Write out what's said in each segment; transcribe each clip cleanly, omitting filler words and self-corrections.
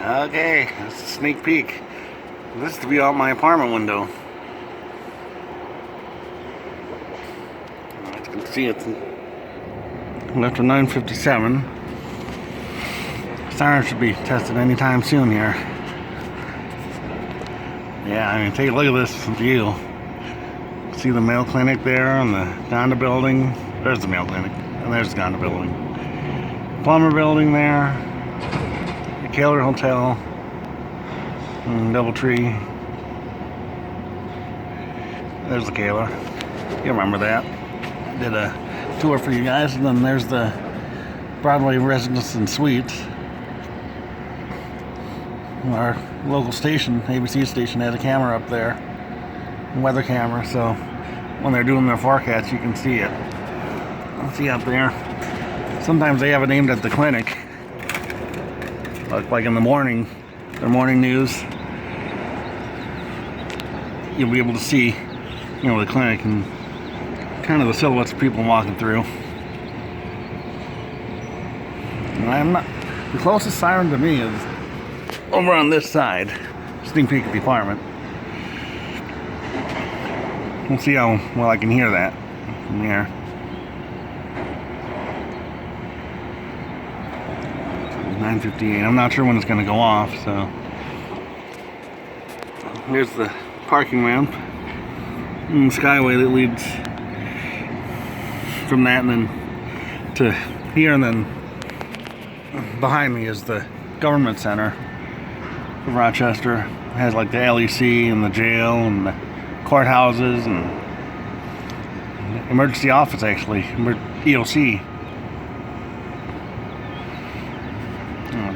Okay, that's a sneak peek. This is to be out my apartment window. As you can see, it's after 9:57. Siren should be tested anytime soon here. Yeah, I mean, take a look at this view. See the mail clinic there and the Gonda building. There's the mail clinic, and there's the Gonda building. Plumber building there. The Kaler Hotel. Doubletree. There's the Kaler. You remember that. I did a tour for you guys, and then there's the Broadway Residence and Suites. Our local station, ABC station, has a camera up there, a weather camera, so when they're doing their forecast, you can see it. See up there. Sometimes they have it aimed at the clinic, like in the morning, their morning news. You'll be able to see, the clinic and kind of the silhouettes of people walking through. And I'm not. The closest siren to me is over on this side. Sneak peek at the apartment. We'll see how well I can hear that from here. It's 9:58. I'm not sure when it's going to go off, so. Here's the parking ramp and the skyway that leads from that and then to here, and then behind me is the government center of Rochester. It has like the LEC and the jail and the courthouses and emergency office, actually, EOC.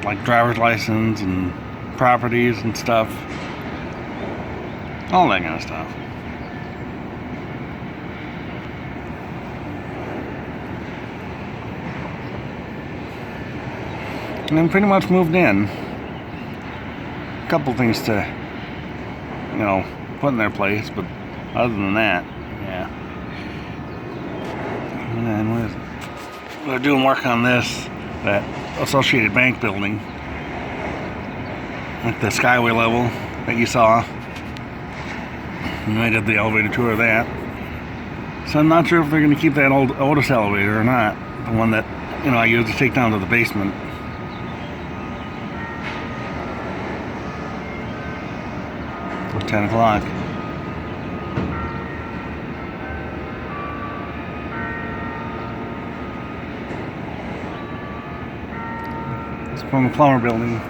Like driver's license and properties and stuff. All that kind of stuff. And then pretty much moved in. A couple things to, put in their place, but other than that, yeah. And then we're doing work on this, that Associated Bank building, at the skyway level that you saw. And I did the elevator tour of that. So I'm not sure if they're going to keep that old Otis elevator or not. The one that, I used to take down to the basement. It's 10 o'clock. It's from the plumber building.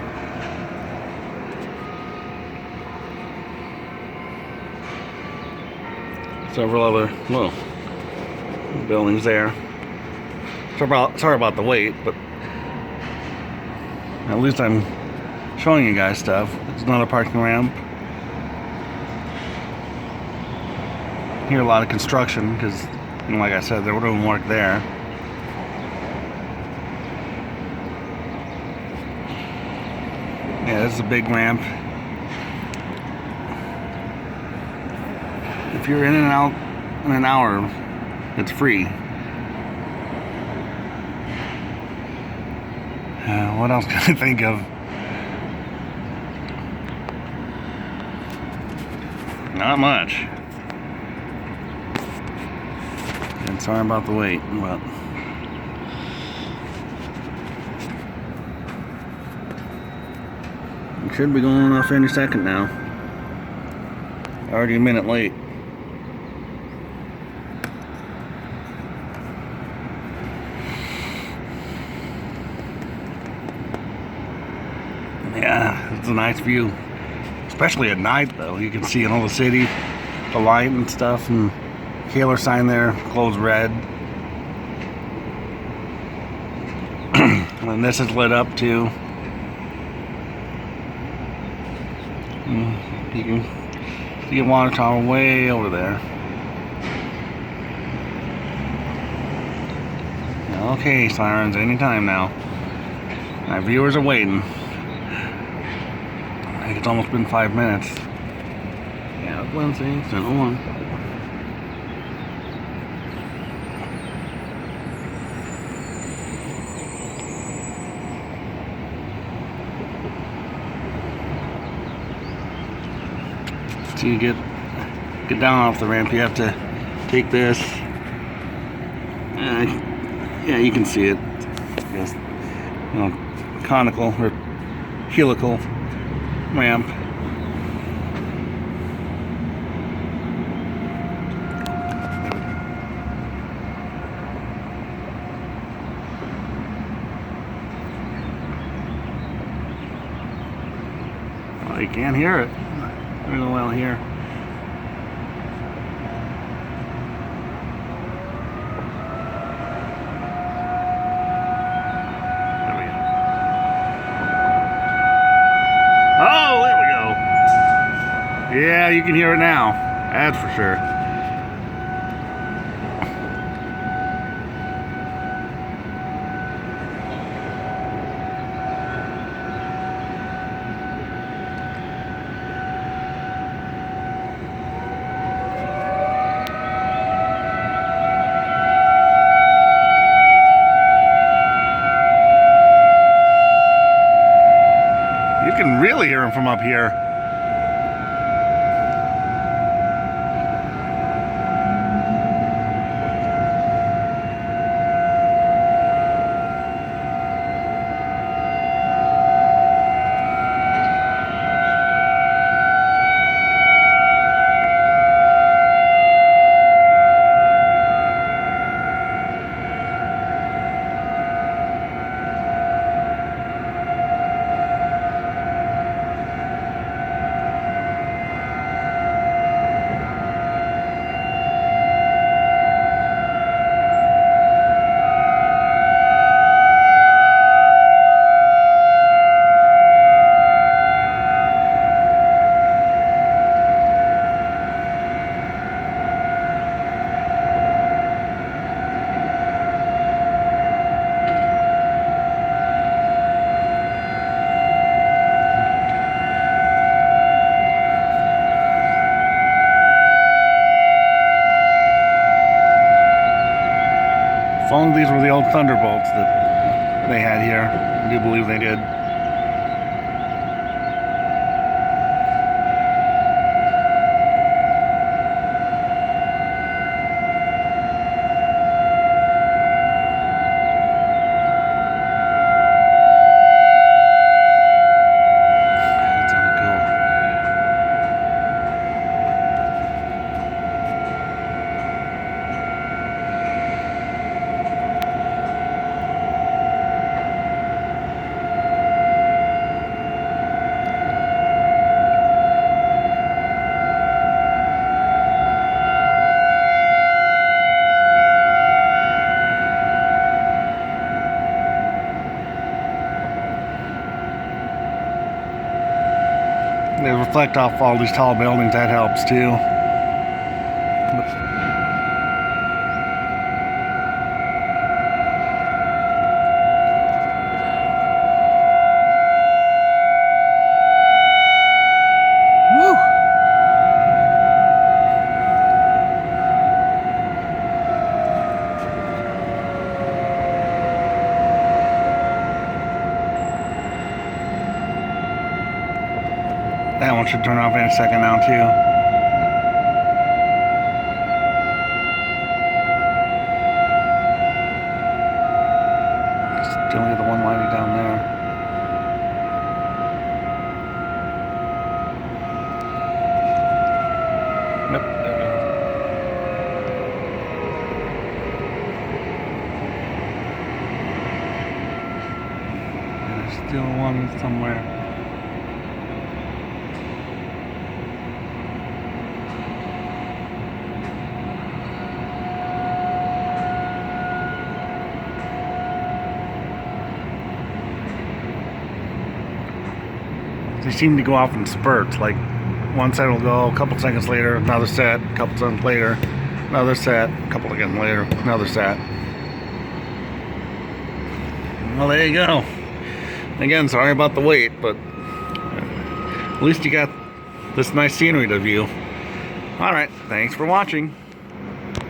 Several other buildings there. Sorry about the wait, but at least I'm showing you guys stuff. It's another parking ramp. Hear a lot of construction because, like I said, they were doing work there. Yeah, this is a big ramp. If you're in and out in an hour, it's free. What else can I think of? Not much. And sorry about the wait, but it should be going off any second now. Already a minute late. Yeah, it's a nice view, especially at night though. You can see in all the city, the light and stuff, and Kaler sign there, closed red. And this is lit up too. You can see a water tower way over there. Okay, Sirens, anytime now. My viewers are waiting. I think it's almost been 5 minutes. Yeah, it's Wednesday, it's 10:01. once you get down off the ramp, you have to take this. Yeah, you can see it. Yes, conical or helical ramp. Well, you can't hear it real well here. Oh, there we go. Yeah, you can hear it now. That's for sure. You can really hear them from up here. As long as these were the old Thunderbolts that they had here, I do believe they did. They reflect off all these tall buildings, that helps too. Woo! That one should turn off in a second now too. Still get the one lighting down there. Yep, there we go. There's still one somewhere. They seem to go off in spurts, like one set will go, a couple seconds later, another set, a couple seconds later, another set, a couple seconds later, another set. Well, there you go. Again, sorry about the wait, but at least you got this nice scenery to view. Alright, thanks for watching.